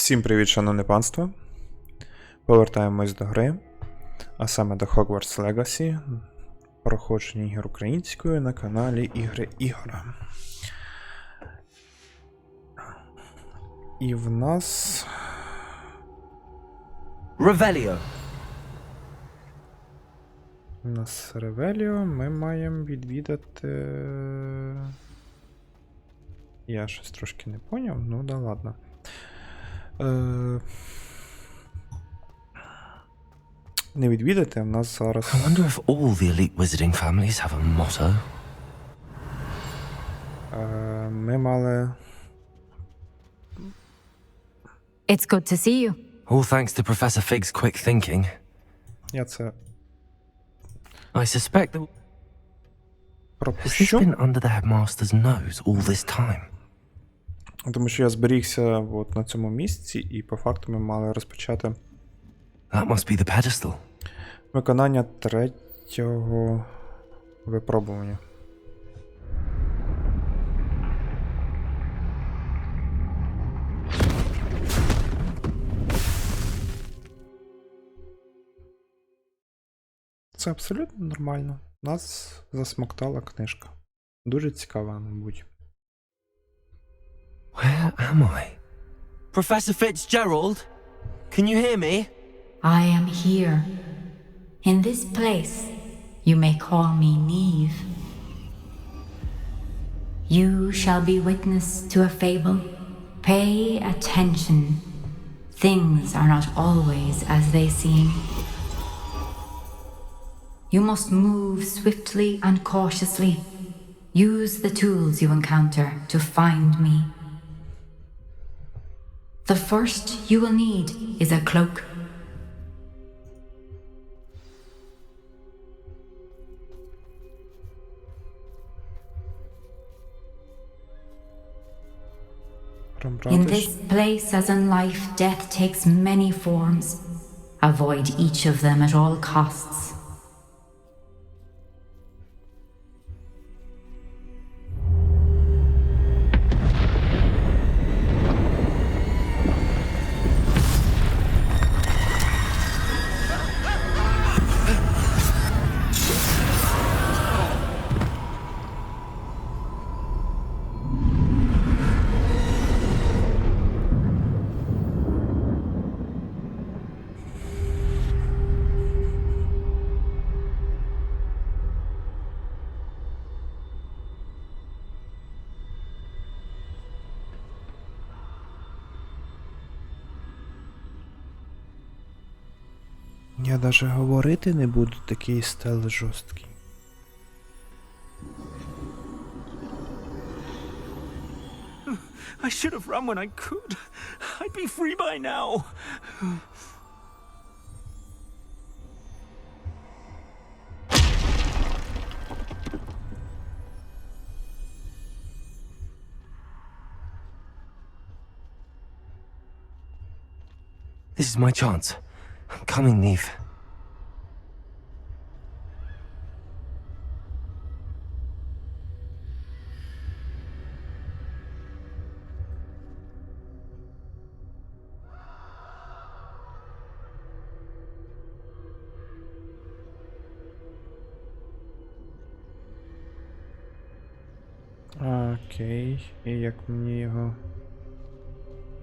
Всім привіт, шановне панство. Повертаємось до гри, а саме до Hogwarts Legacy Проходження ігор українською на каналі Ігри Ігора. І в нас... Ревеліо. У нас Ревеліо, ми маємо відвідати... Я щось трошки не поняв, ну да ладно. Не відвідати, в нас зараз... I wonder if all the elite wizarding families have a motto. Ми мали... It's good to see you. All thanks to Professor Fig's quick thinking. Я це I suspect that... Has this пропущу, been under the headmaster's nose all this time? тому що я зберігся от на цьому місці, і по факту ми мали розпочати That must be the pedestal. виконання третього випробування. Це абсолютно нормально. Нас засмоктала книжка. Дуже цікава, мабуть. Where am I? Professor Fitzgerald? Can you hear me? I am here. In this place, you may call me Neve. You shall be witness to a fable. Pay attention. Things are not always as they seem. You must move swiftly and cautiously. Use the tools you encounter to find me. The first you will need is a cloak. In this place, as in life, death takes many forms. Avoid each of them at all costs. Я даже говорити не буду, такий стель жорсткий. I should have run when I could. I'd be free by now. This is my chance. I'm coming, Neve. Окей, і як мені його...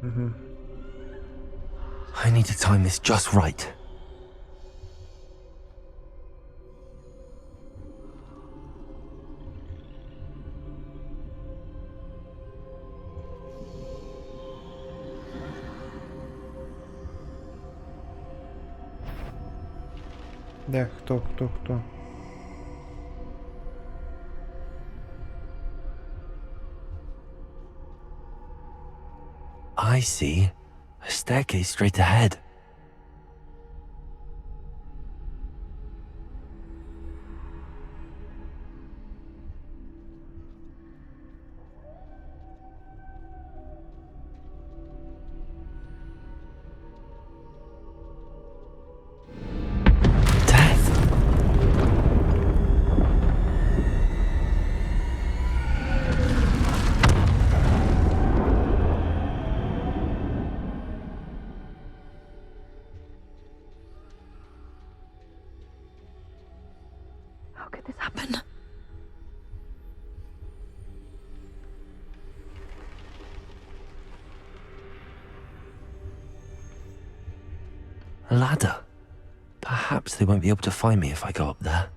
Угу. I need to time this just right. Де? Хто? I see a staircase straight ahead. Death. How could this happen? A ladder. Perhaps they won't be able to find me if I go up there.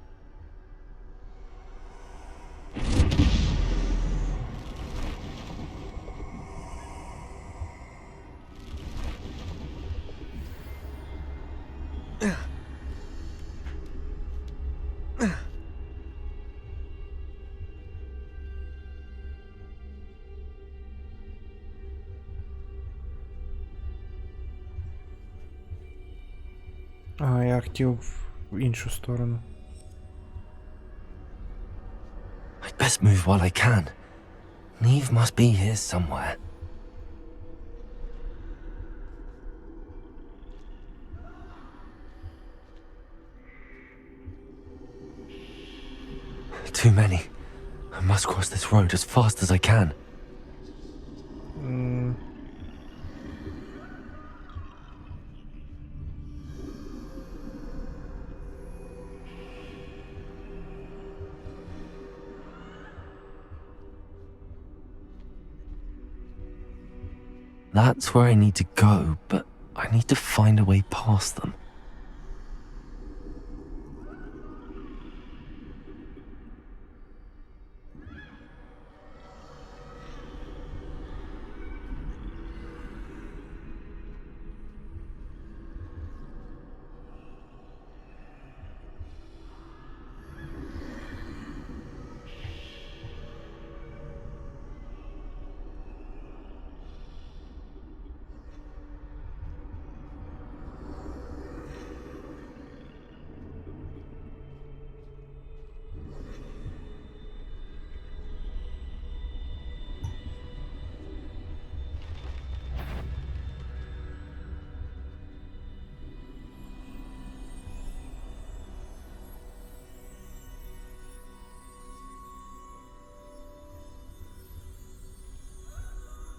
А, я хотів в іншу сторону. I'd best move while I can. Neve must be here somewhere. Too many. I must cross this road as fast as I can. That's where I need to go, but I need to find a way past them.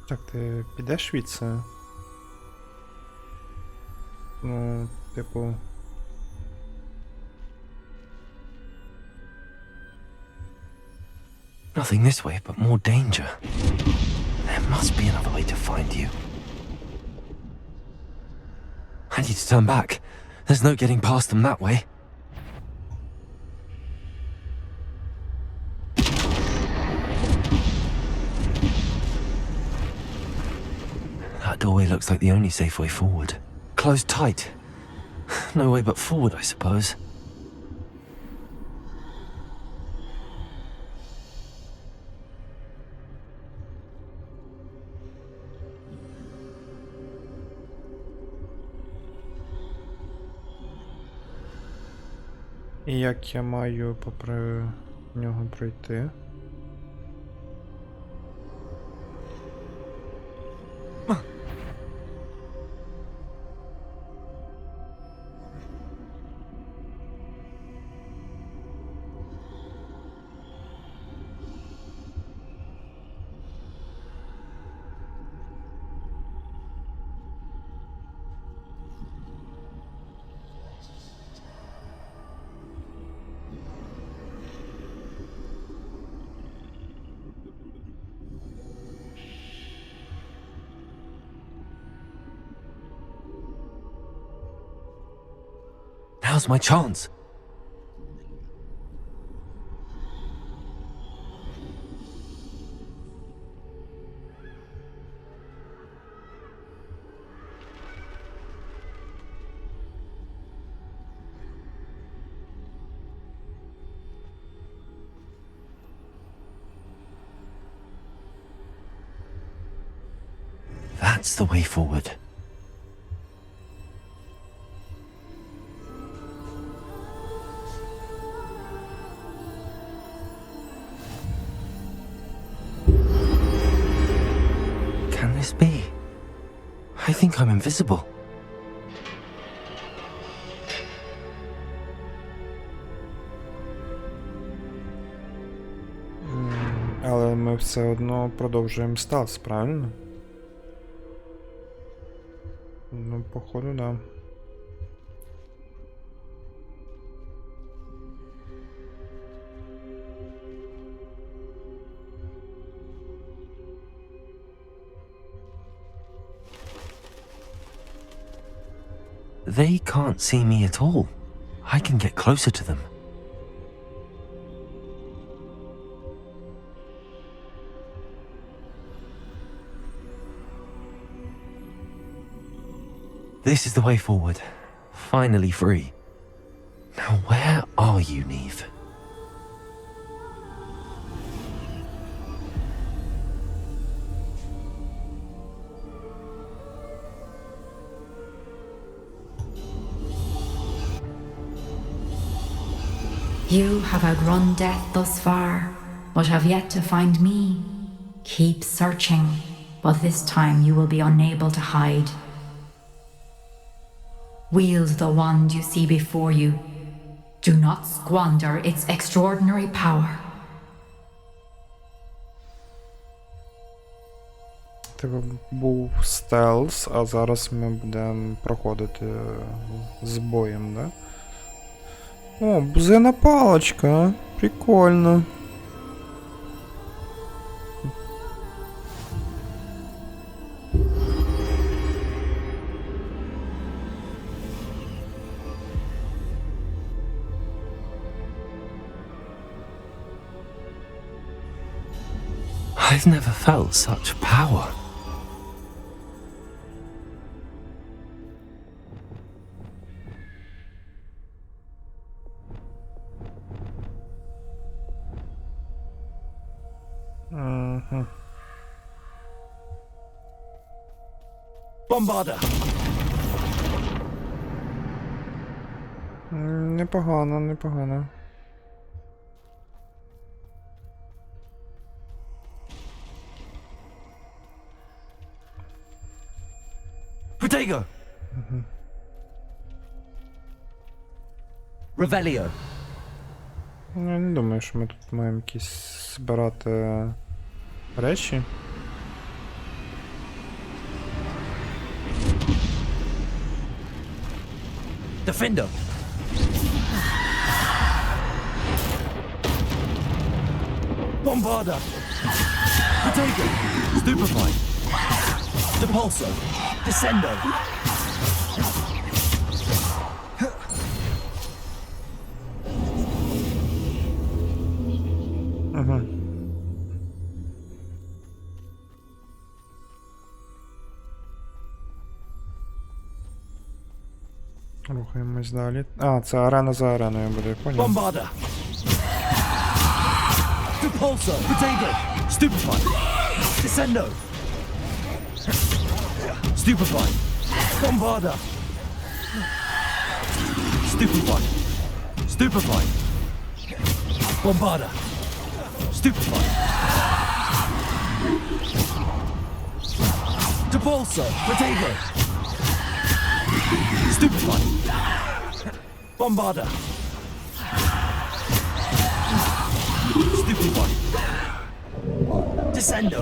Так, ти підеш від це? Ну, типу... Nothing this way, but more danger. There must be another way to find you. I need to turn back. There's no getting past them that way. That doorway looks like the only safe way forward. Closed tight. No way but forward, I suppose. І як я маю попри нього пройти? Now's my chance. That's the way forward. Can this be? I think I'm invisible. Але ми все одно продовжуємо стелс, правильно? Ну, походу, да. they can't see me at all. I can get closer to them. This is the way forward. Finally free. Now where are you, Neve? You have outrun death thus far, but have yet to find me. Keep searching, but this time you will be unable to hide. Wield the wand you see before you. Do not squander its extraordinary power. Типу був стелс, а зараз ми будемо проходити з боєм, да? О, бузина паличка, прикольно. I've never felt such power. Bombarder! Непогано, непогано. Protego! Revelio! Я не думаю, що ми тут маємо якісь збирати речі. Defender! Bombarder! Protego! Stupefy! Depulso! Descendo! Ага. Рухаємось далі. А, це арена за ареною буде, я понял. Bombarder! Depulso! Protego! Stupefy! Descendo! Stupefy! Bombarder! Stupefy! Stupefy! Bombarder! Stupefy! Depulso! Protego! Stupefy! Bombarder! Stupefy! Descendo!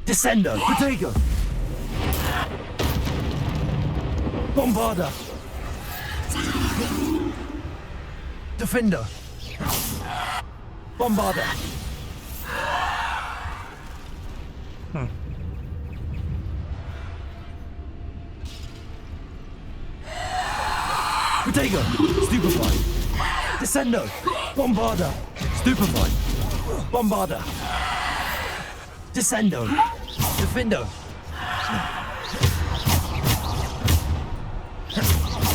Descendo! Protego! Bombarder! Defender! Bombarder! Protego! Stupefy! Descendo! Bombarder! Stupefy! Bombarder! Descendo! Defender!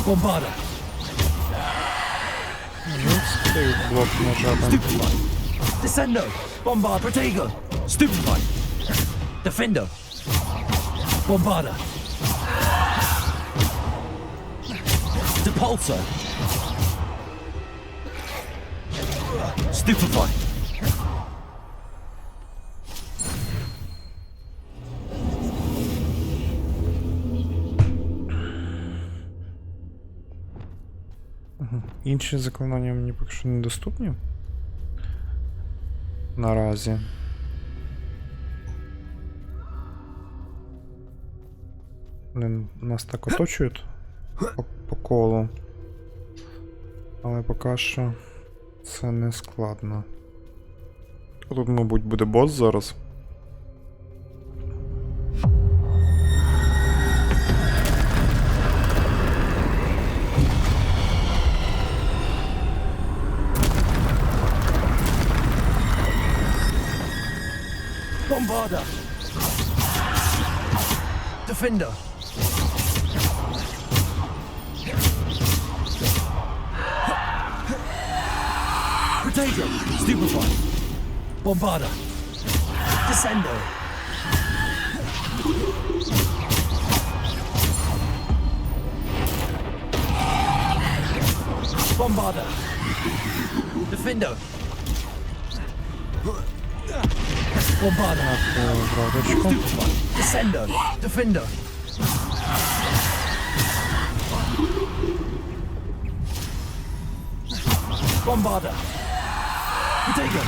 Bombarder! Цей блок нажатим. Stupefy! Descendo! Bombard! Protego! Stupefy! Defender! Bombarder! Depulso! Stupefy! Інші заклинання мені поки що недоступні. Наразі. Вони нас так оточують по колу. Але поки що це не складно. Тут, мабуть, буде бос зараз. Bombarder! Defender! Potato! Stupefy! Bombarder! Descendo! Bombarder! Defender! Bombarder! Stupefy! Descendo! Defender! Bombarder! Potato!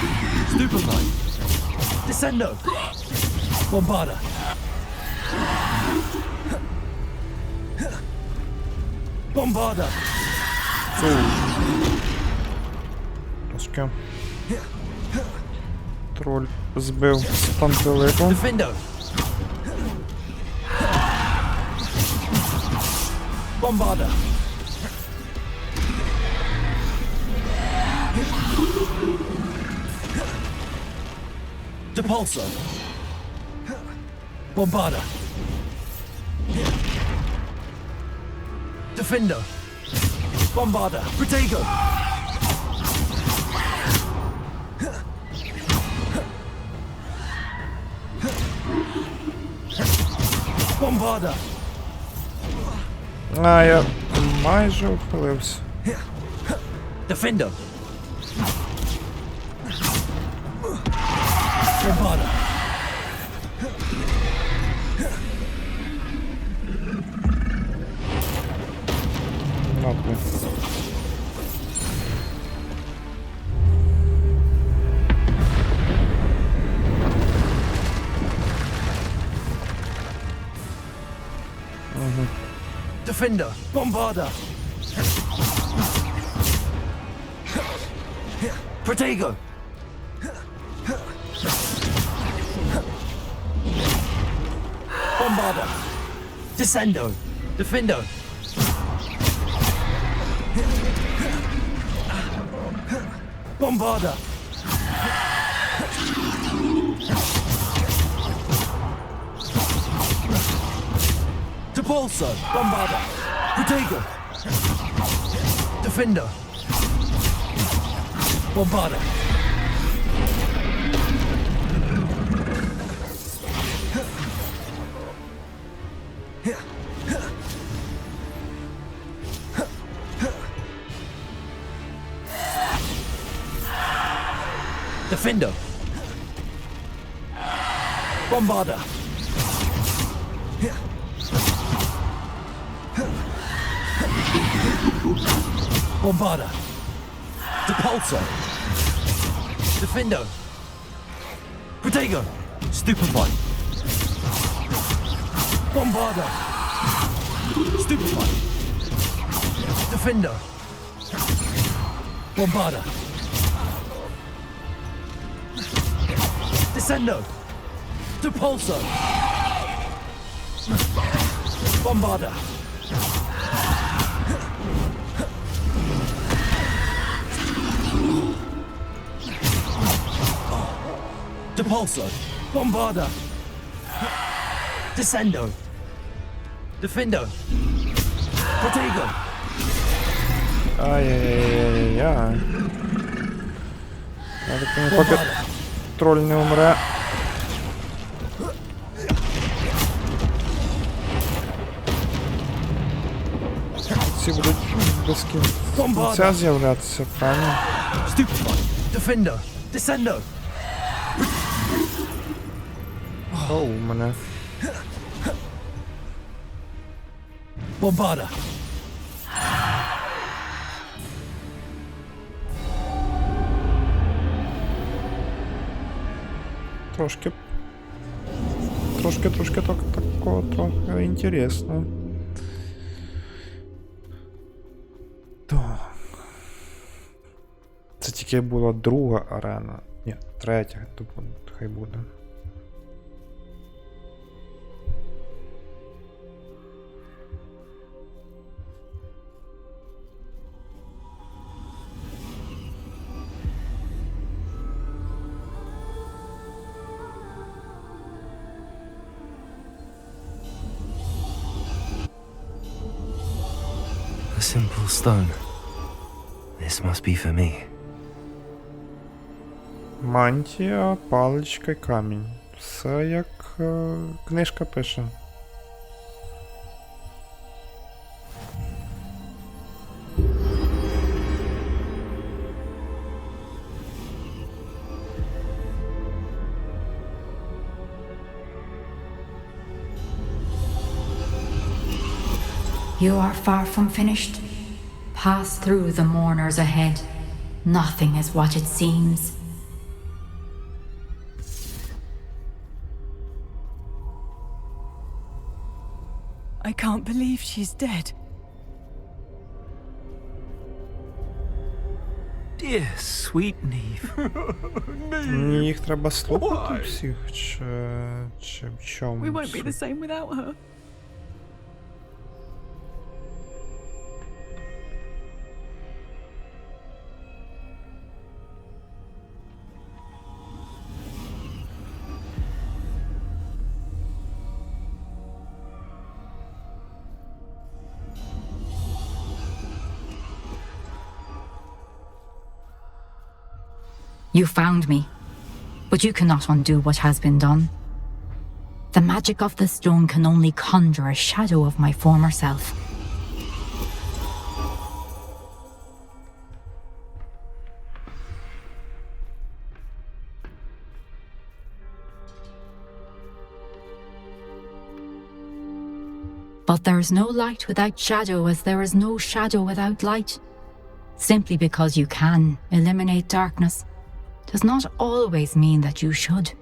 Stupefy! Descendo! Bombarder! Bombarder! Трошки. Троль збив з пантелику. Defendo! Bombarder! Depulso! Bombarder! Defender! Bombarder! Protego! Bombarder! А, я майже ухилився. Defender! Bombarder! Добре. Defender! Bombarder! Protego! Bombarder! Descendo! Defender! Bombarder! Depulso! Bombarder! Protego! Defender! Bombarder! Defender! Bombarder! Bombarder! Depulso! Defender! Protego! Stupefy! Bombarder! Stupefy! Defender! Bombarder! Descendo! Depulso! Bombarder! Depulso! Bombarder! Descendo! Defendo! Protego! Ай-яй-яй-яй-яй. Я так понимаю, поки троль не умре. Ці будуть без кінця з'являтися, правильно? Stupefy! Defender! Descendo! Оу, мене. Bombarder! Трошки такого трохи інтересно. Так. Це тільки була друга арена. Ні, третє, тупо, хай буде. A simple stone. This must be for me. Мантія, паличка й камінь. Все як книжка пише. You are far from finished. Pass through the mourners ahead. Nothing is what it seems. I can't believe she's dead. Dear sweet Neve. Їх треба слухати всіх, чи в чому? We won't be the same without her. You found me, but you cannot undo what has been done. The magic of the stone can only conjure a shadow of my former self. But there is no light without shadow, as there is no shadow without light. Simply because you can eliminate darkness does not always mean that you should.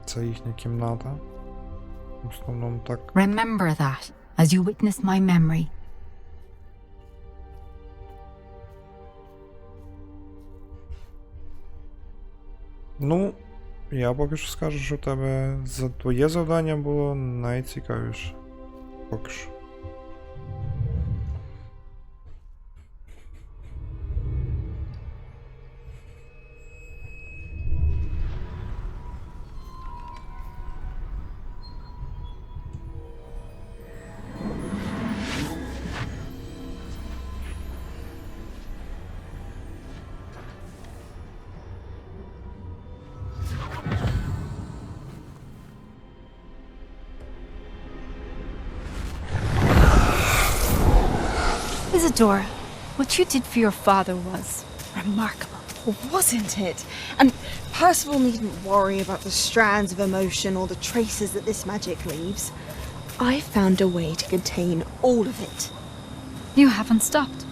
Це їхня кімната. В основному так. Remember that as you witness my memory. Ну, я поки що скажу, що у тебе твоє завдання було найцікавіше. Поки що. Isadora, what you did for your father was remarkable. Wasn't it? And Percival needn't worry about the strands of emotion or the traces that this magic leaves. I found a way to contain all of it. You haven't stopped.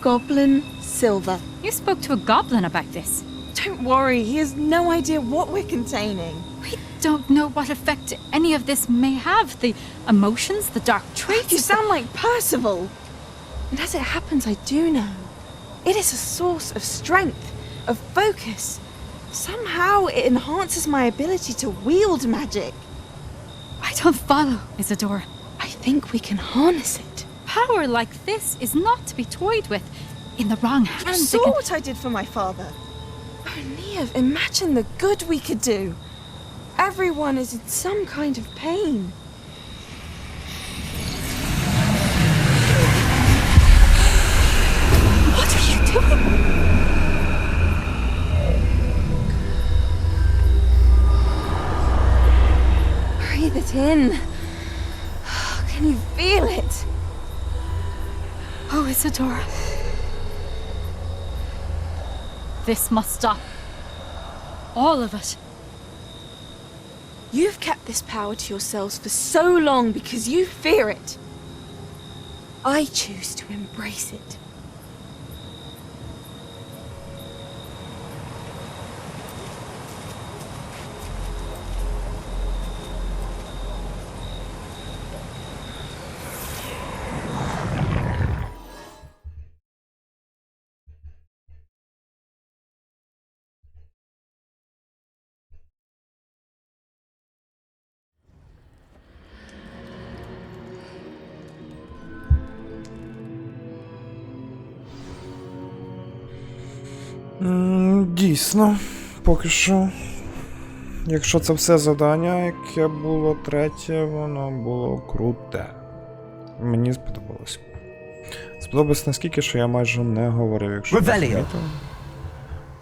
Goblin Silver. You spoke to a goblin about this. Don't worry, he has no idea what we're containing. We don't know what effect any of this may have. The emotions, the dark traits. You sound like Percival. And as it happens, I do know. It is a source of strength, of focus. Somehow it enhances my ability to wield magic. I don't follow, Isadora. I think we can harness it. Power like this is not to be toyed with. In the wrong You hands, it saw can... what I did for my father. Oh, Neve, imagine the good we could do. Everyone is in some kind of pain. What are you doing? Breathe it in. Can you feel it? Oh, Isadora. This must stop. All of it. You've kept this power to yourselves for so long because you fear it. I choose to embrace it. Дійсно, поки що. Якщо це все завдання, яке було третє, воно було круте. Мені сподобалось. Сподобалось наскільки, що я майже не говорив, якщо ви замітили.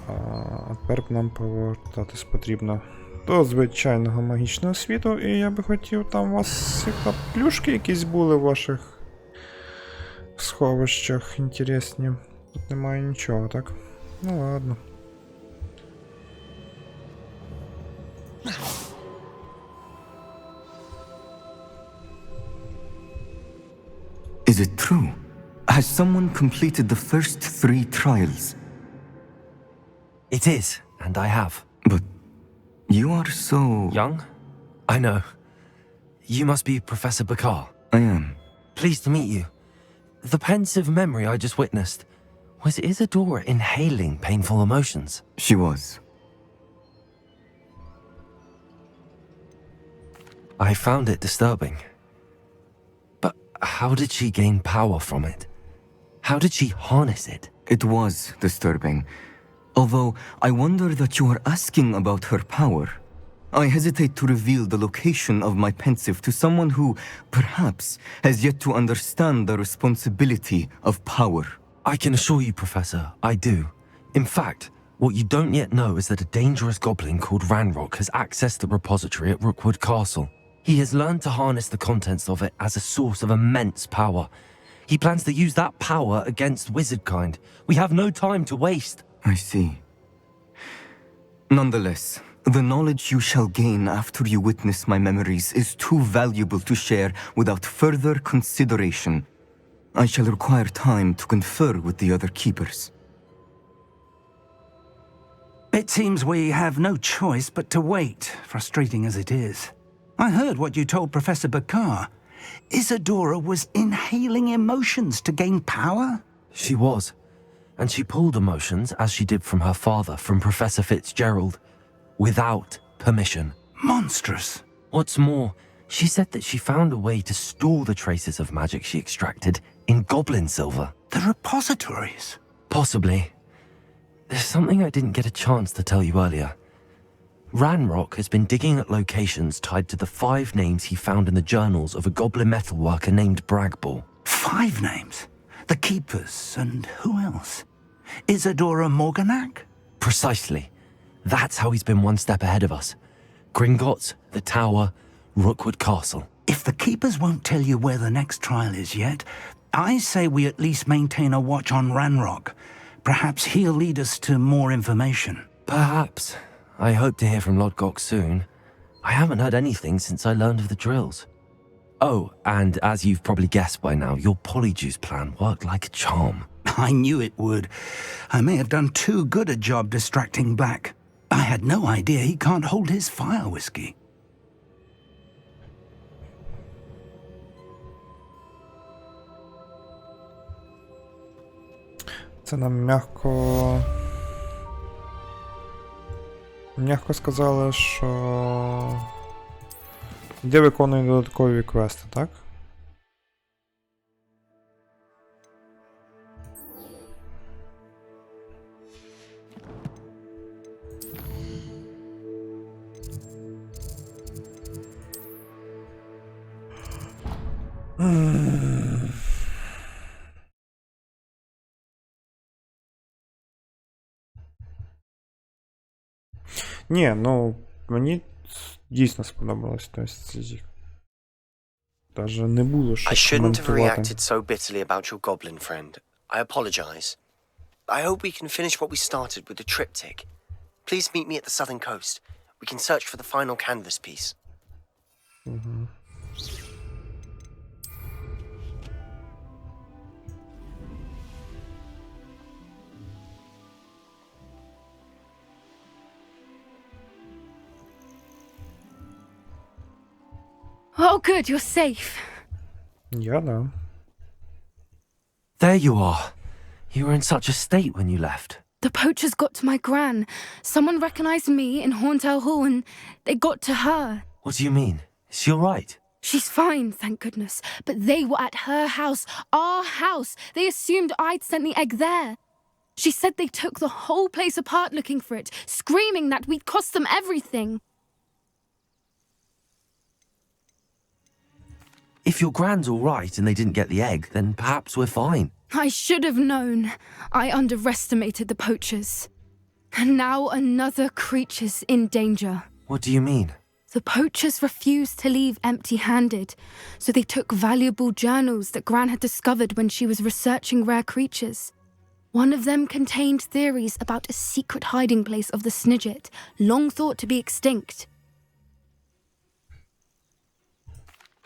А тепер нам повертатись потрібно до звичайного магічного світу, і я би хотів, там у вас плюшки якісь були в ваших сховищах інтересні. Тут немає нічого, так? Ну ладно. Is it true? Has someone completed the first 3 trials? It is, and I have. But you are so... Young? I know. You must be Professor Bakar. I am. Pleased to meet you. The pensive memory I just witnessed. Was Isadora inhaling painful emotions? She was. I found it disturbing. But how did she gain power from it? How did she harness it? It was disturbing. Although, I wonder that you are asking about her power. I hesitate to reveal the location of my pensive to someone who, perhaps, has yet to understand the responsibility of power. I can assure you, Professor, I do. In fact, what you don't yet know is that a dangerous goblin called Ranrock has accessed the repository at Rookwood Castle. He has learned to harness the contents of it as a source of immense power. He plans to use that power against wizardkind. We have no time to waste. I see. Nonetheless, the knowledge you shall gain after you witness my memories is too valuable to share without further consideration. I shall require time to confer with the other keepers. It seems we have no choice but to wait, frustrating as it is. I heard what you told Professor Bakar. Isadora was inhaling emotions to gain power? She was. And she pulled emotions, as she did from her father, from Professor Fitzgerald, without permission. Monstrous. What's more, she said that she found a way to store the traces of magic she extracted in goblin silver. The repositories? Possibly. There's something I didn't get a chance to tell you earlier. Ranrock has been digging at locations tied to the 5 names he found in the journals of a goblin metalworker named Bragball. 5 names? The Keepers, and who else? Isadora Morganac? Precisely. That's how he's been one step ahead of us. Gringotts, the Tower, Rookwood Castle. If the Keepers won't tell you where the next trial is yet, I say we at least maintain a watch on Ranrock. Perhaps he'll lead us to more information. Perhaps. I hope to hear from Lodgok soon. I haven't heard anything since I learned of the drills. Oh, and as you've probably guessed by now, your Polyjuice plan worked like a charm. I knew it would. I may have done too good a job distracting Black. I had no idea he can't hold his fire whiskey. Це нам м'яко сказали, що де виконують додаткові квести, так? Ні, ну, мені дійсно сподобалось. Даже не було що I shouldn't have коментувати. reacted so bitterly about your goblin friend. I apologize. I hope we can finish what we started with the triptych. Please meet me at the southern coast. We can search for the final canvas piece. Oh, good, you're safe. Я, да. There you are. You were in such a state when you left. The poachers got to my gran. Someone recognized me in Horntail Hall and they got to her. What do you mean? Is she alright? She's fine, thank goodness. But they were at her house, our house. They assumed I'd sent the egg there. She said they took the whole place apart looking for it, screaming that we'd cost them everything. If your grand's all right and they didn't get the egg, then perhaps we're fine. I should have known. I underestimated the poachers. And now another creature's in danger. What do you mean? The poachers refused to leave empty-handed, so they took valuable journals that Gran had discovered when she was researching rare creatures. One of them contained theories about a secret hiding place of the Snidget, long thought to be extinct.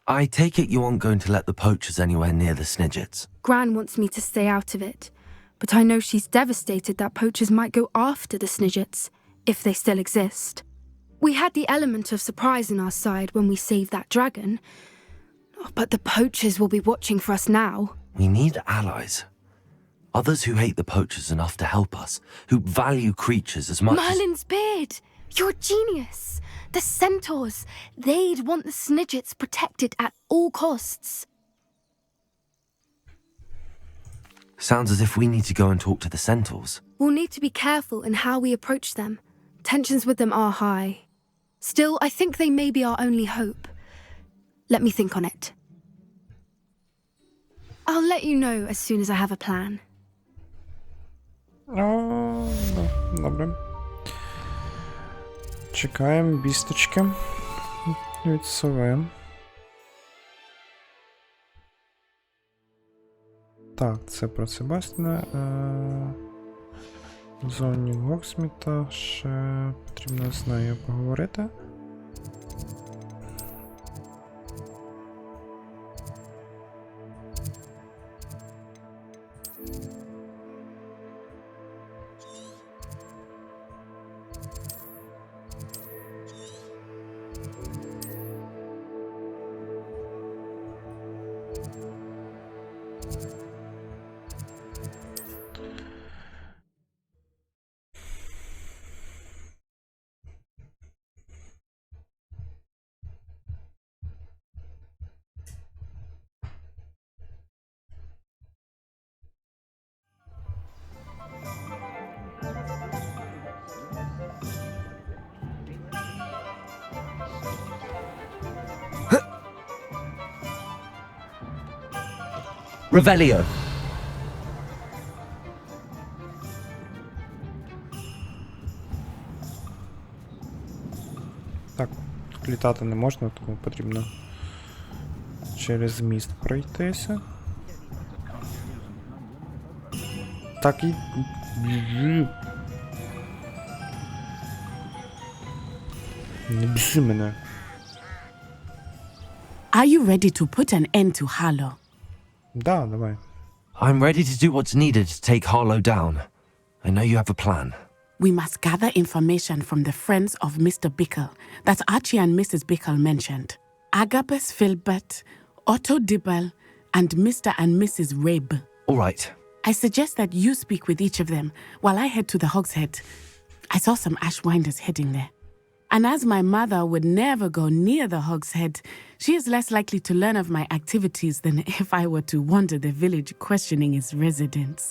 I take it you aren't going to let the poachers anywhere near the Snidgets. Gran wants me to stay out of it, but I know she's devastated that poachers might go after the Snidgets, if they still exist. We had the element of surprise on our side when we saved that dragon, but the poachers will be watching for us now. We need allies. Others who hate the poachers enough to help us, who value creatures as much Merlin's beard! You're a genius! The centaurs! They'd want the Snidgets protected at all costs. Sounds as if we need to go and talk to the centaurs. We'll need to be careful in how we approach them. Tensions with them are high. Still, I think they may be our only hope. Let me think on it. I'll let you know as soon as I have a plan. Добре. Чекаємо вісточки від сови. Так, це про Себастіна. Зоні Гоксміта. Ще потрібно з нею поговорити. Revelio! Так, тут літати не можна, тому потрібно через міст пройтися. Так і... Не біжи мене. Are you ready to put an end to Harlow? Да, давай. I'm ready to do what's needed to take Harlow down. I know you have a plan. We must gather information from the friends of Mr. Bickle that Archie and Mrs. Bickle mentioned. Agabus Filbert, Otto Dibble, and Mr. and Mrs. Rabe. All right. I suggest that you speak with each of them while I head to the Hogshead. I saw some Ashwinders heading there. And as my mother would never go near the Hogshead, she is less likely to learn of my activities than if I were to wander the village questioning its residents.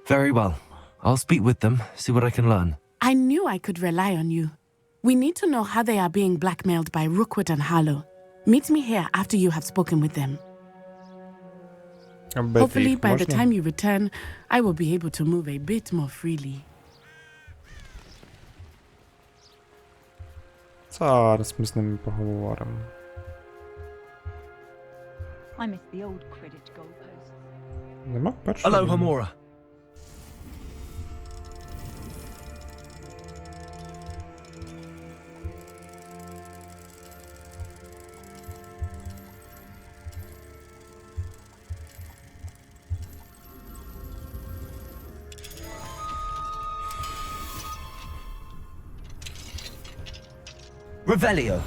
Very well. I'll speak with them, see what I can learn. I knew I could rely on you. We need to know how they are being blackmailed by Rookwood and Harlow. Meet me here after you have spoken with them. Hopefully, by the time you return, I will be able to move a bit more freely. Зараз ми з ними поговоримо. I miss the old Quidditch goalposts. Нема першого? Hello, Hamora. Revelio.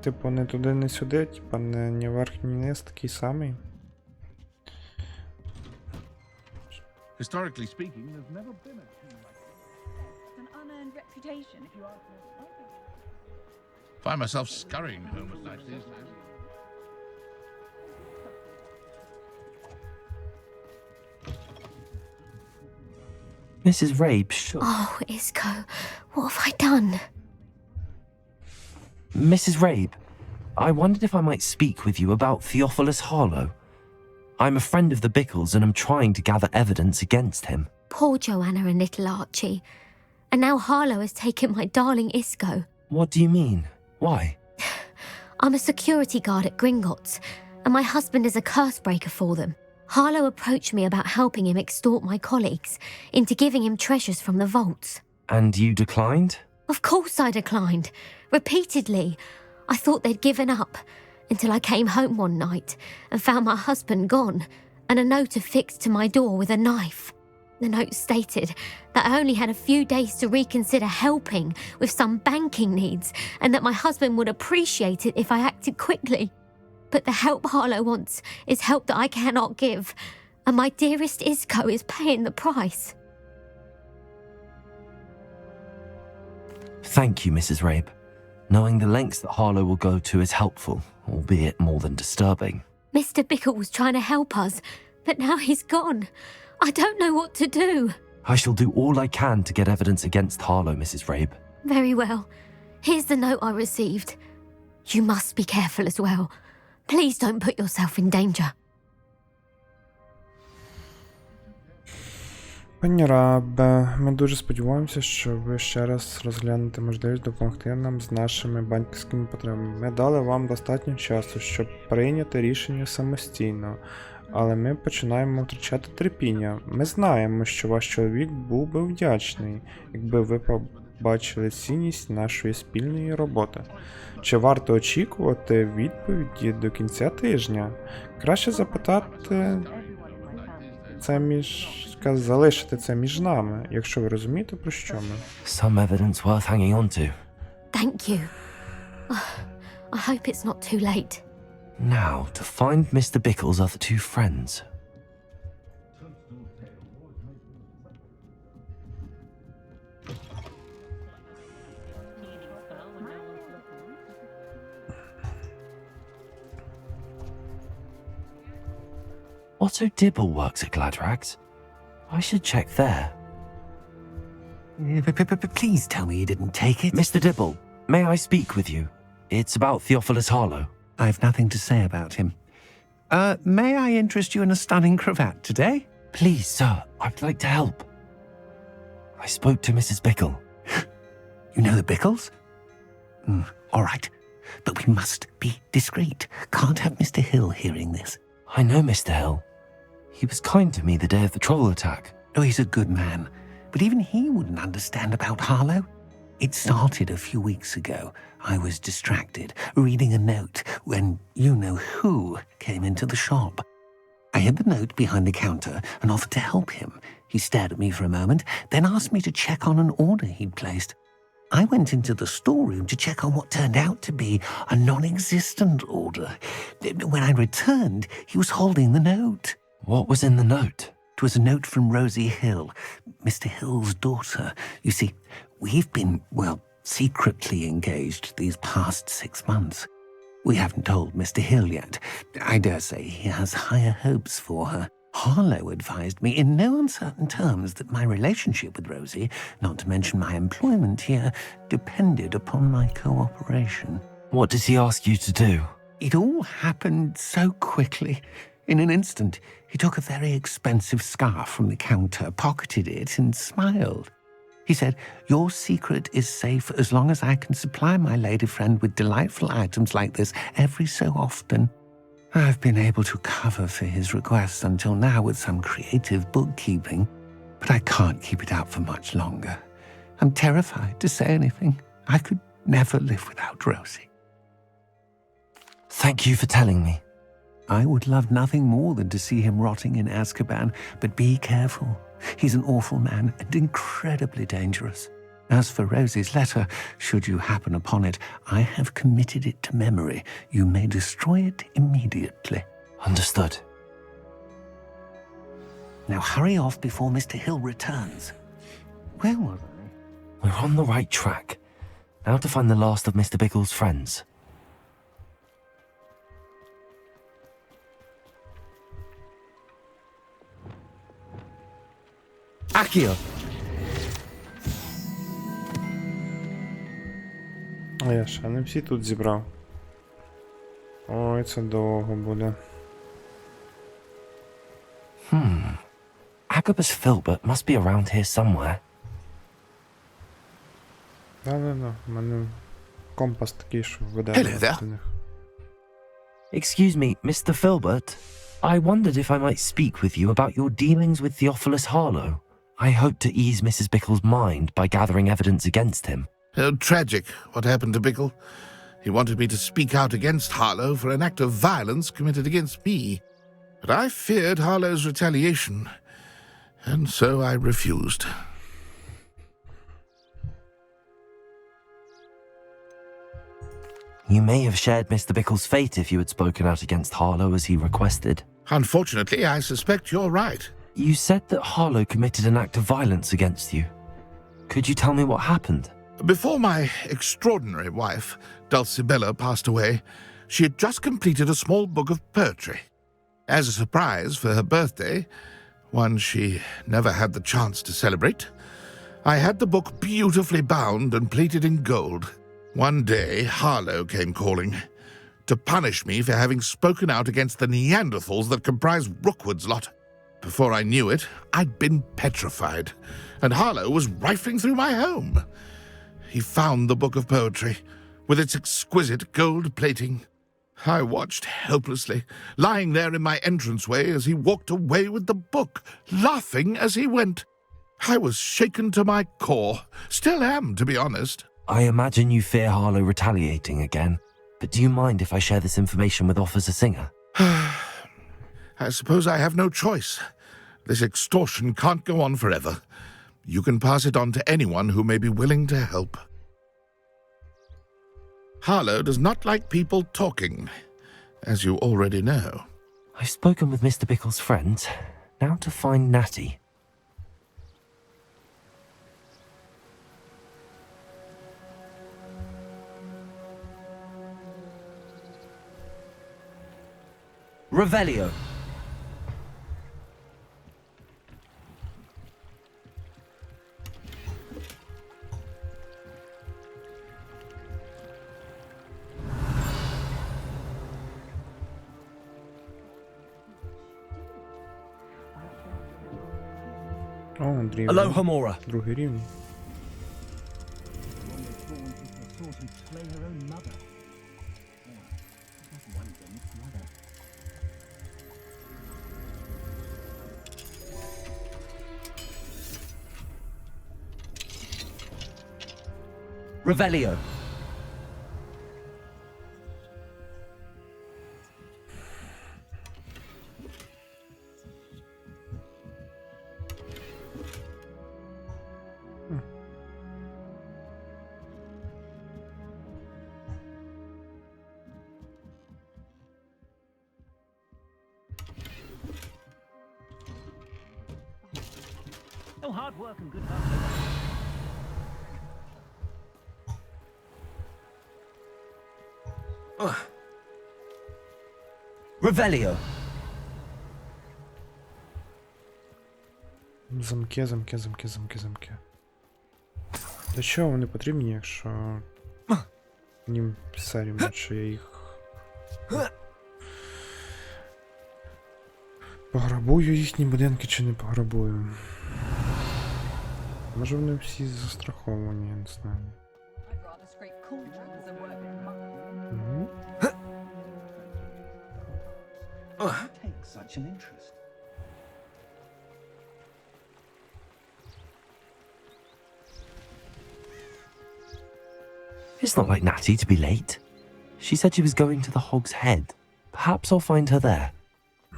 Типу, не туди, не сюди, типу, не ні верх, ні низ, такий самий. Historically speaking, there's never been a team like this. It's an unearned reputation, if you ask me. Find myself scurrying home at night these days. Mrs. Rabe, sure. Oh, Isco, what have I done? Mrs. Rabe, I wondered if I might speak with you about Theophilus Harlow. I'm a friend of the Bickles and I'm trying to gather evidence against him. Poor Joanna and little Archie. And now Harlow has taken my darling Isco. What do you mean? Why? I'm a security guard at Gringotts, and my husband is a curse breaker for them. Harlow approached me about helping him extort my colleagues into giving him treasures from the vaults. And you declined? Of course I declined. Repeatedly. I thought they'd given up, until I came home one night and found my husband gone, and a note affixed to my door with a knife. The note stated that I only had a few days to reconsider helping with some banking needs, and that my husband would appreciate it if I acted quickly. But the help Harlow wants is help that I cannot give, and my dearest Isco is paying the price. Thank you, Mrs. Rabe. Knowing the lengths that Harlow will go to is helpful, albeit more than disturbing. Mr. Bickle was trying to help us, but now he's gone. I don't know what to do. I shall do all I can to get evidence against Harlow, Mrs. Rabe. Very well. Here's the note I received. You must be careful as well. Please don't put yourself in danger. Пані Рабе, ми дуже сподіваємося, що ви ще раз розглянете можливість допомогти нам з нашими банківськими потребами. Ми дали вам достатньо часу, щоб прийняти рішення самостійно, але ми починаємо втрачати терпіння. Ми знаємо, що ваш чоловік був би вдячний, якби ви побачили цінність нашої спільної роботи. Чи варто очікувати відповіді до кінця тижня? Краще запитати залишити це між нами, якщо ви розумієте, про що ми. Some evidence worth hanging on to. Thank you. I hope it's not too late. Now, to find Mr. Bickle's other two friends. Otto Dibble works at Gladrags. I should check there. Please tell me you didn't take it. Mr. Dibble, may I speak with you? It's about Theophilus Harlow. I've nothing to say about him. May I interest you in a stunning cravat today? Please, sir, I'd like to help. I spoke to Mrs. Bickle. You know the Bickles? All right, but we must be discreet. Can't have Mr. Hill hearing this. I know Mr. Hill. He was kind to me the day of the troll attack. Oh, he's a good man, but even he wouldn't understand about Harlow. It started a few weeks ago. I was distracted, reading a note, when you-know-who came into the shop. I hid the note behind the counter and offered to help him. He stared at me for a moment, then asked me to check on an order he'd placed. I went into the storeroom to check on what turned out to be a non-existent order. When I returned, he was holding the note. What was in the note? It was a note from Rosie Hill, Mr. Hill's daughter. You see, we've been, secretly engaged these past 6 months. We haven't told Mr. Hill yet. I dare say he has higher hopes for her. Harlow advised me in no uncertain terms that my relationship with Rosie, not to mention my employment here, depended upon my cooperation. What does he ask you to do? It all happened so quickly. In an instant, he took a very expensive scarf from the counter, pocketed it, and smiled. He said, "Your secret is safe as long as I can supply my lady friend with delightful items like this every so often." I've been able to cover for his requests until now with some creative bookkeeping, but I can't keep it up for much longer. I'm terrified to say anything. I could never live without Rosie. Thank you for telling me. I would love nothing more than to see him rotting in Azkaban, but be careful. He's an awful man and incredibly dangerous. As for Rosie's letter, should you happen upon it, I have committed it to memory. You may destroy it immediately. Understood. Now hurry off before Mr. Hill returns. Where were I? We're on the right track. Now to find the last of Mr. Biggle's friends. Accio! А я ще не всі тут зібрав. Ой, це довго буде. Agabus Filbert must be around here somewhere. Да-да-да, у мене компас такий, що веде Hello there. до них. Excuse me, Mr. Filbert. I wondered if I might speak with you about your dealings with Theophilus Harlow. I hope to ease Mrs. Bickle's mind by gathering evidence against him. Tragic, what happened to Bickle. He wanted me to speak out against Harlow for an act of violence committed against me. But I feared Harlow's retaliation, and so I refused. You may have shared Mr. Bickle's fate if you had spoken out against Harlow as he requested. Unfortunately, I suspect you're right. You said that Harlow committed an act of violence against you. Could you tell me what happened? Before my extraordinary wife, Dulcibella, passed away, she had just completed a small book of poetry. As a surprise for her birthday, one she never had the chance to celebrate, I had the book beautifully bound and plated in gold. One day, Harlow came calling to punish me for having spoken out against the Neanderthals that comprise Rookwood's lot. Before I knew it, I'd been petrified, and Harlow was rifling through my home. He found the book of poetry, with its exquisite gold plating. I watched helplessly, lying there in my entranceway as he walked away with the book, laughing as he went. I was shaken to my core. Still am, to be honest. I imagine you fear Harlow retaliating again, but do you mind if I share this information with Officer Singer? I suppose I have no choice. This extortion can't go on forever. You can pass it on to anyone who may be willing to help. Harlow does not like people talking, as you already know. I've spoken with Mr. Bickle's friends. Now to find Natty. Revelio. О, Андрій. Alohomora. Другий рівень. Revelio. No hard work and good luck. Revelio. Замки, замки, замки, замки, замки. Для чого вони потрібні, якщо їм все рівно, чи я їх пограбую їхні будинки, чи не пограбую? Може вони всі застраховані, я не знаю. Take such an interest. It's not like Natty to be late. She said she was going to the Hog's Head. Perhaps I'll find her there. I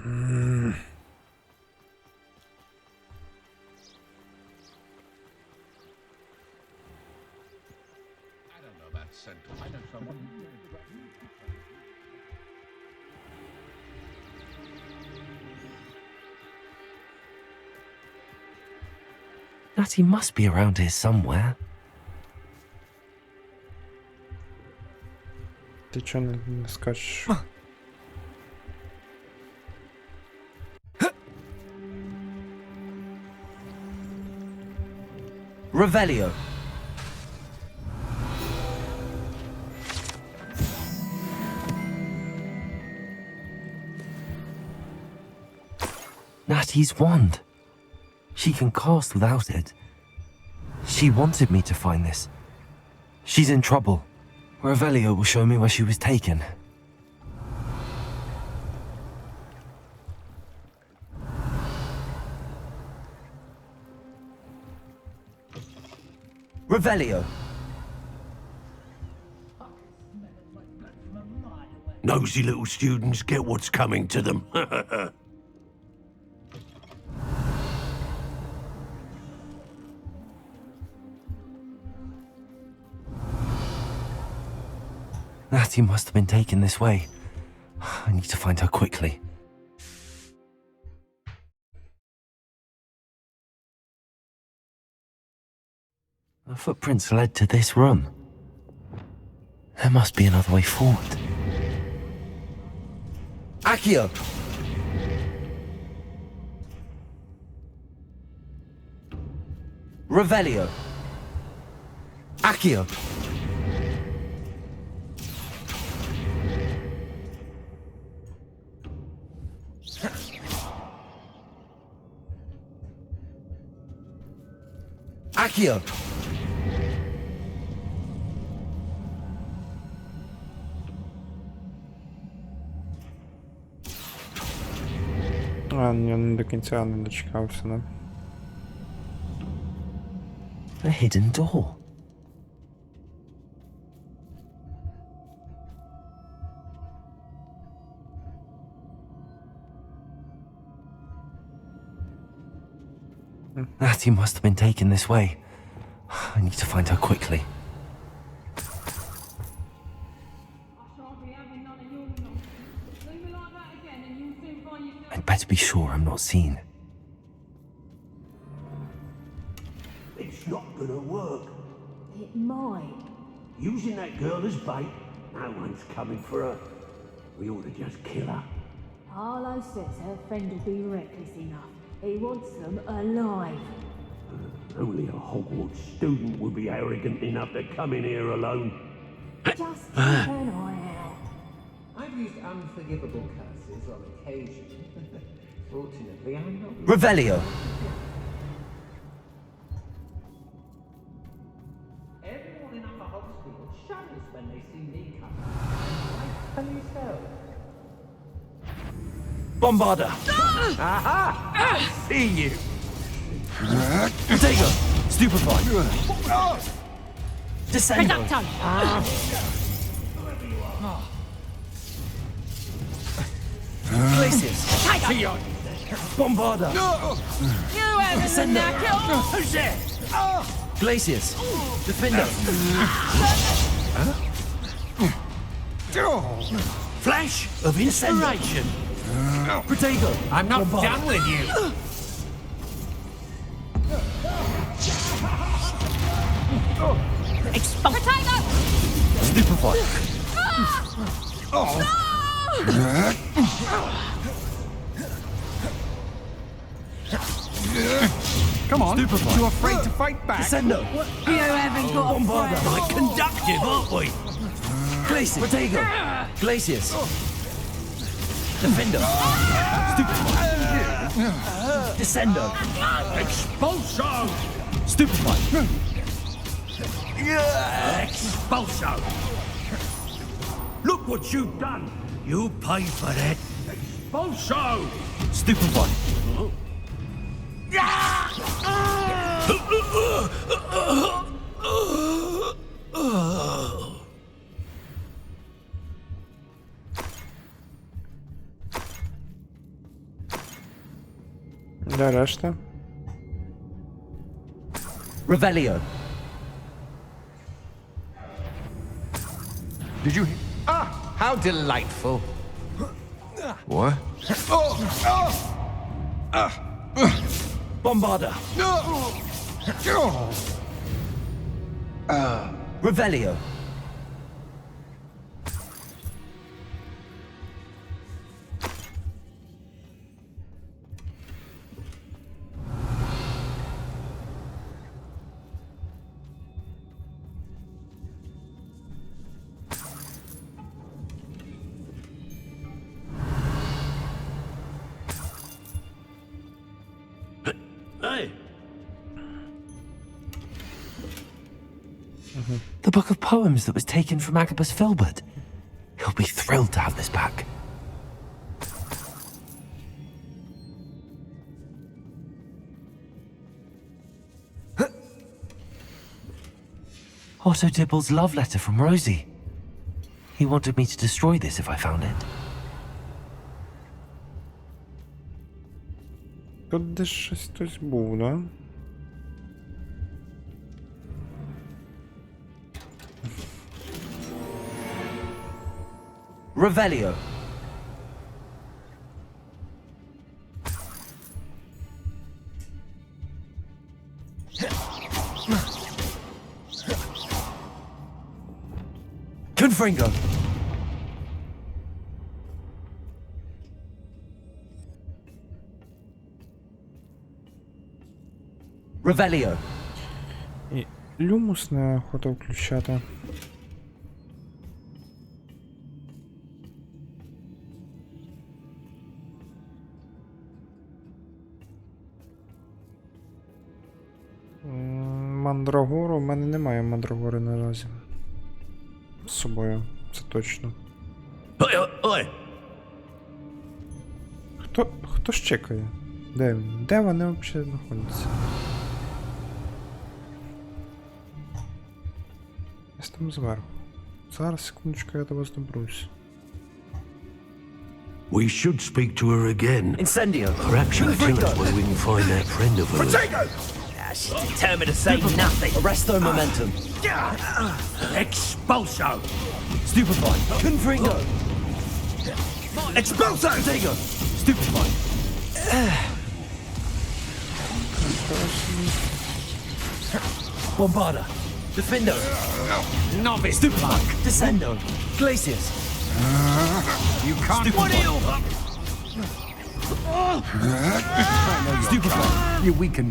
don't know that sentence. I know someone. Natty must be around here somewhere. Ти чого не скачеш? Revelio. Natty's wand. She can cast without it. She wanted me to find this. She's in trouble. Revelio will show me where she was taken. Revelio. Nosy little students get what's coming to them. Natty must have been taken this way. I need to find her quickly. The footprints led to this room. There must be another way forward. Accio! Revelio. Accio. Accio. А, я не до кінця не дочекався, да? A hidden door. Natty must have been taken this way. I need to find her quickly. I'd better be sure I'm not seen. It's not gonna work. It might. Using that girl as bait, no one's coming for her. We ought to just kill her. Harlow says her friend will be reckless enough. He wants them alive. Only a Hogwarts student would be arrogant enough to come in here alone. Just keep an eye out. I've used unforgivable curses on occasion. Fortunately, I'm not... Revelio. Everyone in Upper Hogsfield shudders when they see me come. Rightfully so. Bombarder. Aha! See you. Potato. Stupefy. Descendo. Glacius. Bombarder. You haven't the knacker! Who's there? Glacius. Defender. Flash of inspiration. Potato. I'm not done with you. Potato! Stupefy. Come on, Stupefy. you afraid to fight back? Descendo. You haven't got Bombarder. Like conductive, aren't we? Glacius. Potato. Glacius. Defender. Stupefy. Descendo. Expulso! Stupefy. Expulso! Look what you've done! You pay for that! Expulso! Stupefy. Де решта? Revelio. Did you... Ah, how delightful. What? Bombarder. Revelio. Hey! The book of poems that was taken from Agabus Filbert. He'll be thrilled to have this back. Otto Dibble's love letter from Rosie. He wanted me to destroy this if I found it. Тут десь щось хтось був, да? Revelio. Confringo. Revelio. І люмус неохота включати. Мандрагору, у мене немає мандрагори наразі. З собою, це точно. Ой! Хто ж чекає? Де він? Де вони взагалі знаходяться? Десь там зверху. Зараз, секундочку, я до вас добрусь. We should speak to her again. Incendio. Perhaps she'll tell us where we can find that friend of hers. She's determined to say nothing. Arresto momentum. Expulso! Stupefy. Confringo. Expulso! Digo. Stupefy. Bombarda. Defendo. Novice! Stupefy. Descendo. Glacius. You can't... What are you? Stupefy. You weaken.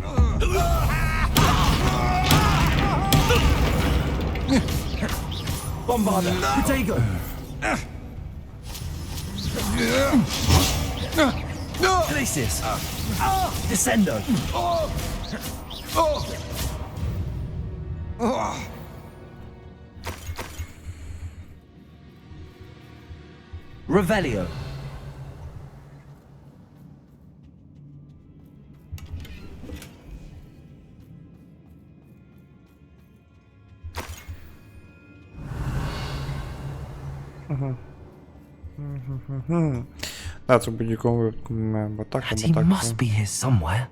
Bombarda. Protego. Glacius. Descendo. Revelio. Так, це в будь-якому випадку або так, He або так. must be here somewhere.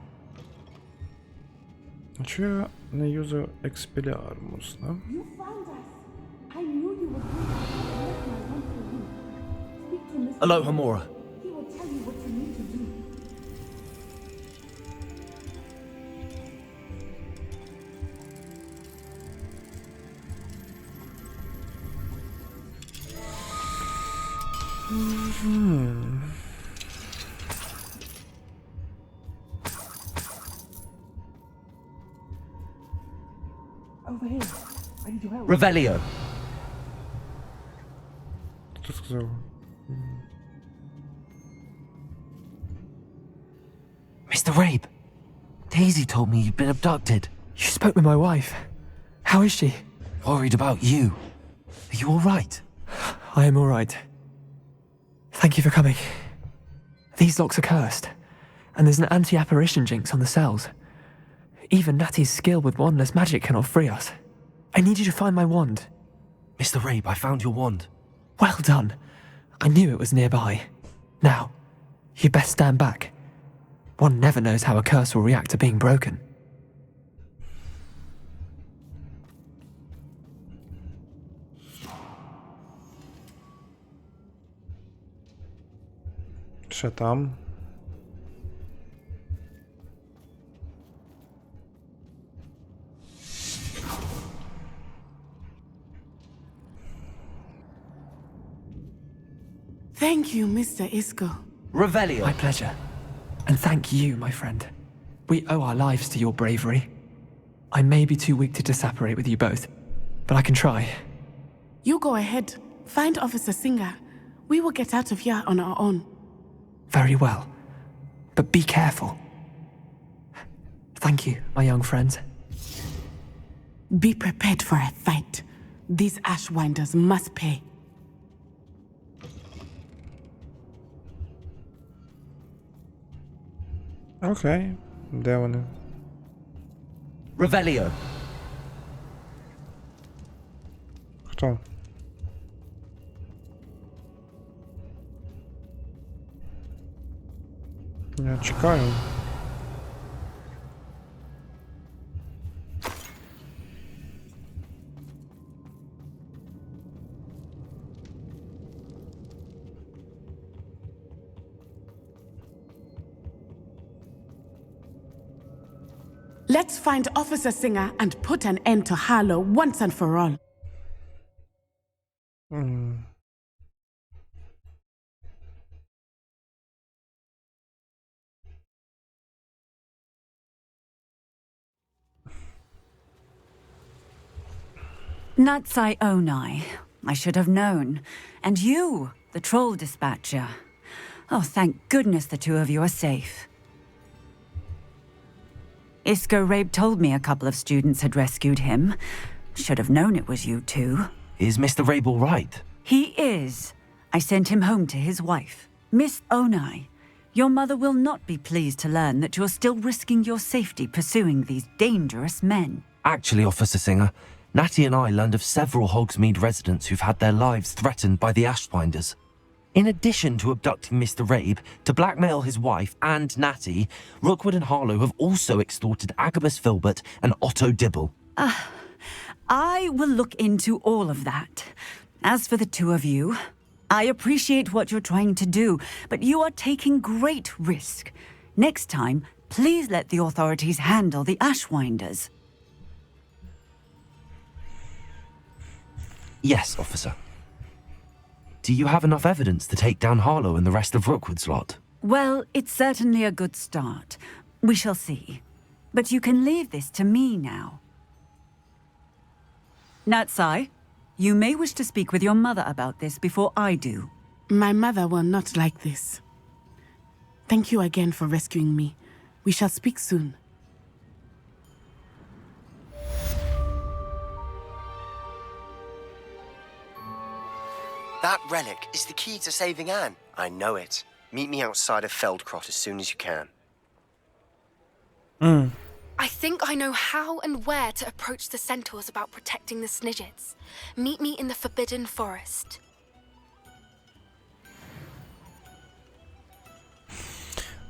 А чого я не юзаю експеліармус, да? You found us. I knew you were here. I left my one for you. Speak to Mr. Aloha Mora. He will tell you what you need to do. Over here. I need your help. Revelio. Хто сказав? Mr. Rabe. Daisy told me you'd been abducted. You spoke with my wife. How is she? Worried about you. Are you alright? I am alright. Thank you for coming. These locks are cursed, and there's an anti-apparition jinx on the cells. Even Natty's skill with wandless magic cannot free us. I need you to find my wand. Mr. Rabe, I found your wand. Well done. I knew it was nearby. Now, you best stand back. One never knows how a curse will react to being broken. Ще там. Thank you, Mr. Isco. Revelio. My pleasure. And thank you, my friend. We owe our lives to your bravery. I may be too weak to disapparate with you both, but I can try. You go ahead. Find Officer Singer. We will get out of here on our own. Very well. But be careful. Thank you, my young friends. Be prepared for a fight. These Ashwinders must pay. Окей. Де вони? Revelio. Хто? Я чекаю. Let's find Officer Singer and put an end to Harlow once and for all. Natsai Onai. I should have known. And you, the troll dispatcher. Oh, thank goodness the two of you are safe. Isco Rabe told me a couple of students had rescued him. Should have known it was you two. Is Mr. Rabe all right? He is. I sent him home to his wife. Miss Onai, your mother will not be pleased to learn that you're still risking your safety pursuing these dangerous men. Actually, Officer Singer, Natty and I learned of several Hogsmeade residents who've had their lives threatened by the Ashwinders. In addition to abducting Mr. Rabe to blackmail his wife and Natty, Rookwood and Harlow have also extorted Agabus Filbert and Otto Dibble. I will look into all of that. As for the two of you, I appreciate what you're trying to do, but you are taking great risk. Next time, please let the authorities handle the Ashwinders. Yes, officer. Do you have enough evidence to take down Harlow and the rest of Rookwood's lot? Well, it's certainly a good start. We shall see. But you can leave this to me now. Natsai, you may wish to speak with your mother about this before I do. My mother will not like this. Thank you again for rescuing me. We shall speak soon. That relic is the key to saving Anne. I know it. Meet me outside of Feldcrot as soon as you can. I think I know how and where to approach the centaurs about protecting the Snidgets. Meet me in the Forbidden Forest.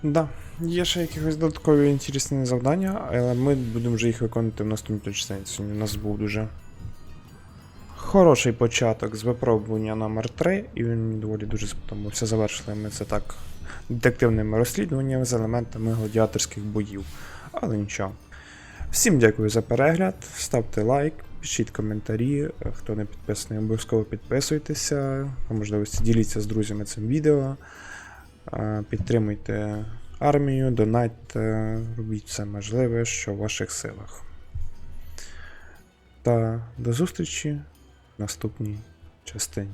Да, є ще якісь додаткові інтересні завдання, але ми будемо вже їх виконувати в наступній частині. Сьогодні у нас був дуже хороший початок з випробування номер 3, і він мені доволі дуже сподобався. Завершили ми це так детективними розслідуваннями з елементами гладіаторських боїв. Але нічого. Всім дякую за перегляд, ставте лайк, пишіть коментарі, хто не підписаний, обов'язково підписуйтеся, по можливості діліться з друзями цим відео, підтримуйте армію, донатьте, робіть все можливе, що в ваших силах. Та до зустрічі в наступній частині.